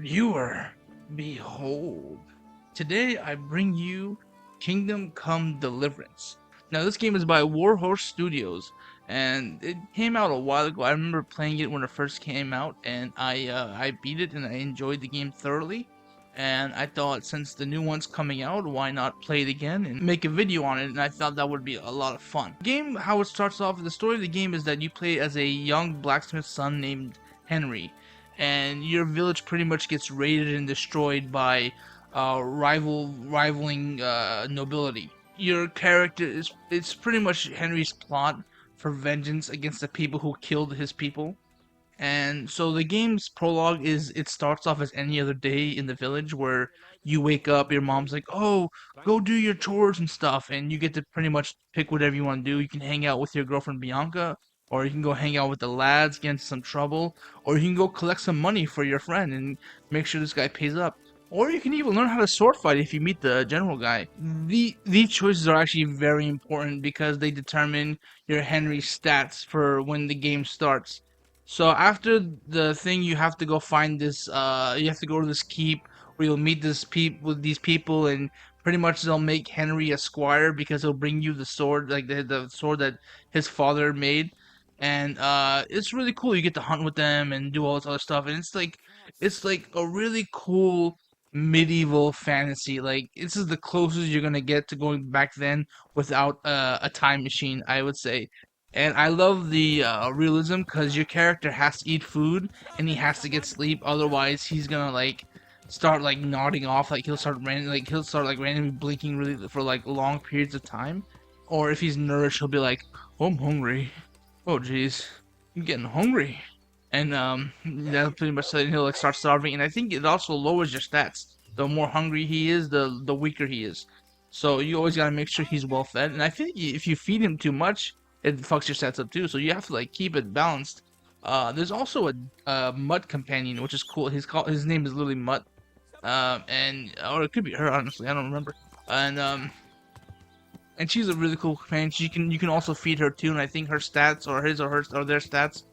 Viewer, behold. Today I bring you Kingdom Come Deliverance. Now this game is by Warhorse Studios, and it came out a while ago. I remember playing it when it first came out, and I beat it and I enjoyed the game thoroughly. And I thought since the new one's coming out, why not play it again and make a video on it? And I thought that would be a lot of fun. The game, how it starts off, the story of the game is that you play as a young blacksmith son named Henry, and your village pretty much gets raided and destroyed by rivaling nobility. Your character is it's pretty much Henry's plot for vengeance against the people who killed his people. And so the game's prologue is it starts off as any other day in the village where you wake up, your mom's like, "Oh, go do your chores and stuff," and you get to pretty much pick whatever you want to do. You can hang out with your girlfriend Bianca, or you can go hang out with the lads, get into some trouble, or you can go collect some money for your friend and make sure this guy pays up. Or you can even learn how to sword fight if you meet the general guy. These choices are actually very important because they determine your Henry stats for when the game starts. So after the thing, you have to go find this. You have to go to this keep where you'll meet this with these people, and pretty much they'll make Henry a squire because he'll bring you the sword, like the sword that his father made, and it's really cool. You get to hunt with them and do all this other stuff, and it's like a really cool medieval fantasy. Like this is the closest you're gonna get to going back then without a time machine, I would say. And I love the realism because your character has to eat food and he has to get sleep. Otherwise, he's gonna like start like nodding off. Like he'll start like randomly blinking really for like long periods of time. Or if he's nourished, he'll be like, "Oh, I'm hungry. Oh, jeez, I'm getting hungry." And that's pretty much it. He'll like start starving. And I think it also lowers your stats. The more hungry he is, the weaker he is. So you always gotta make sure he's well fed. And I think if you feed him too much, it fucks your stats up too. So you have to like keep it balanced. There's also a Mutt companion, which is cool. His name is literally Mutt. And or it could be her, honestly. I don't remember. And she's a really cool companion. You can also feed her too, and I think her stats or his or her or their stats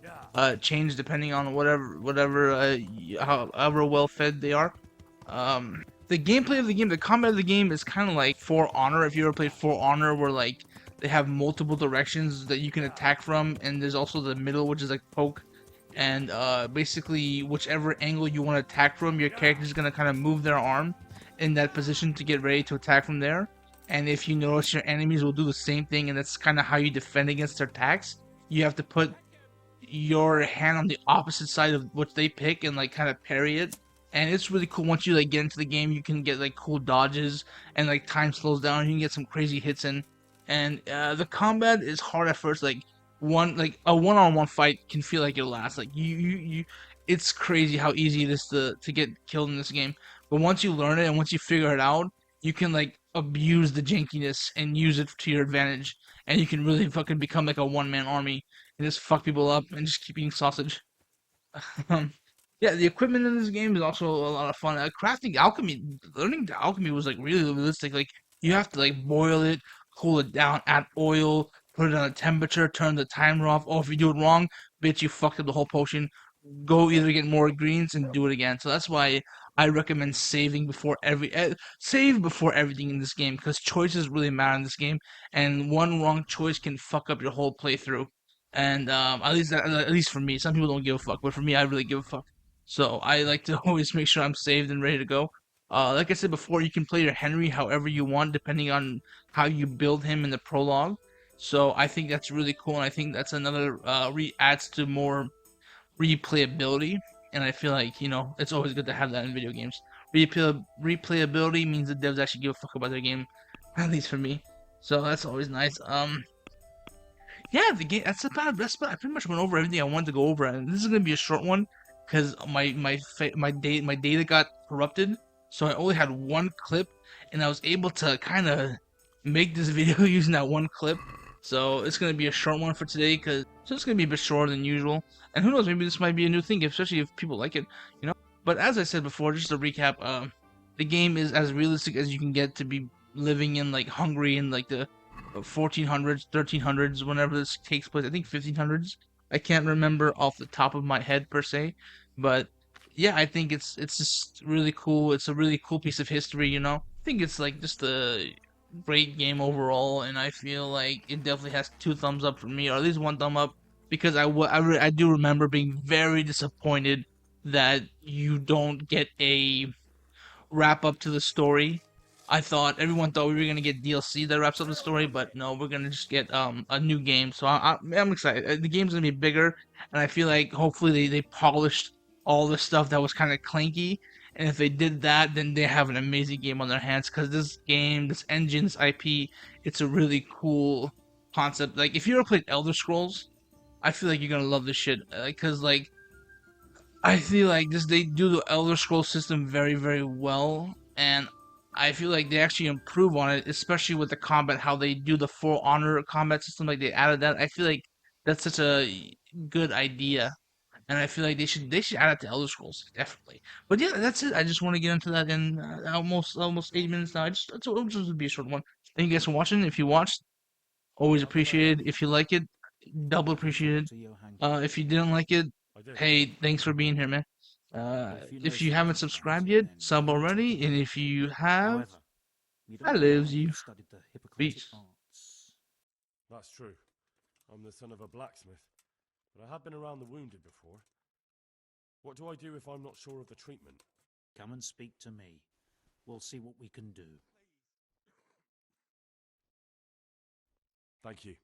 change depending on whatever however well fed they are. The gameplay of the game, the combat of the game is kind of like For Honor. If you ever played For Honor, where like they have multiple directions that you can attack from, and there's also the middle, which is like poke. And basically, whichever angle you want to attack from, your character is gonna kind of move their arm in that position to get ready to attack from there. And if you notice, your enemies will do the same thing, and that's kind of how you defend against their attacks. You have to put your hand on the opposite side of what they pick and like kind of parry it. And it's really cool. Once you like get into the game, you can get like cool dodges and like time slows down. You can get some crazy hits in, and the combat is hard at first. Like a one-on-one fight can feel like it lasts. Like it's crazy how easy it is to get killed in this game. But once you learn it and once you figure it out, you can like abuse the jankiness and use it to your advantage, and you can really fucking become like a one-man army and just fuck people up and just keep eating sausage. Um, yeah, the equipment in this game is also a lot of fun. Crafting alchemy, learning the alchemy was like really realistic. Like you have to like boil it, cool it down, add oil, put it on a temperature, turn the timer off. Oh, if you do it wrong, bitch, you fucked up the whole potion. Go either get more greens and do it again. So that's why I recommend saving before save before everything in this game because choices really matter in this game, and one wrong choice can fuck up your whole playthrough. And at least for me, some people don't give a fuck, but for me, I really give a fuck. So I like to always make sure I'm saved and ready to go. Like I said before, you can play your Henry however you want, depending on how you build him in the prologue. So I think that's really cool, and I think that's another adds to more replayability. And I feel like it's always good to have that in video games. Replayability means the devs actually give a fuck about their game, at least for me. So that's always nice. Yeah, the game. I pretty much went over everything I wanted to go over, and this is gonna be a short one because my data got corrupted, so I only had one clip, and I was able to kind of make this video using that one clip. So it's gonna be a short one for today, so it's gonna be a bit shorter than usual. And who knows, maybe this might be a new thing, especially if people like it. But as I said before, just to recap, the game is as realistic as you can get to be living in like Hungary in like the 1400s, 1300s, whenever this takes place. I think 1500s. I can't remember off the top of my head per se, but yeah, I think it's just really cool. It's a really cool piece of history, you know. I think it's like just a great game overall, and I feel like it definitely has two thumbs up for me, or at least one thumb up, because I do remember being very disappointed that you don't get a wrap up to the story. Everyone thought we were gonna get DLC that wraps up the story, but no, we're gonna just get a new game. So I'm excited. The game's gonna be bigger, and I feel like hopefully they polished all the stuff that was kind of clanky. And if they did that, then they have an amazing game on their hands. Because this game, this engine's IP, it's a really cool concept. Like if you ever played Elder Scrolls, I feel like you're gonna love this shit. Because like I feel like this they do the Elder Scrolls system very, very well, and I feel like they actually improve on it, especially with the combat, how they do the For Honor combat system, like they added that. I feel like that's such a good idea, and I feel like they should add it to Elder Scrolls definitely. But yeah, that's it. I just want to get into that in almost 8 minutes now. It just would be a short one. Thank you guys for watching. If you watched, always appreciated. If you like it, double appreciated. If you didn't like it, I do. hey, thanks for being here, man. If you haven't subscribed yet, sub already, and if you have, I lives you. Peace. That's true. I'm the son of a blacksmith, but I have been around the wounded before. What do I do if I'm not sure of the treatment? Come and speak to me. We'll see what we can do. Thank you.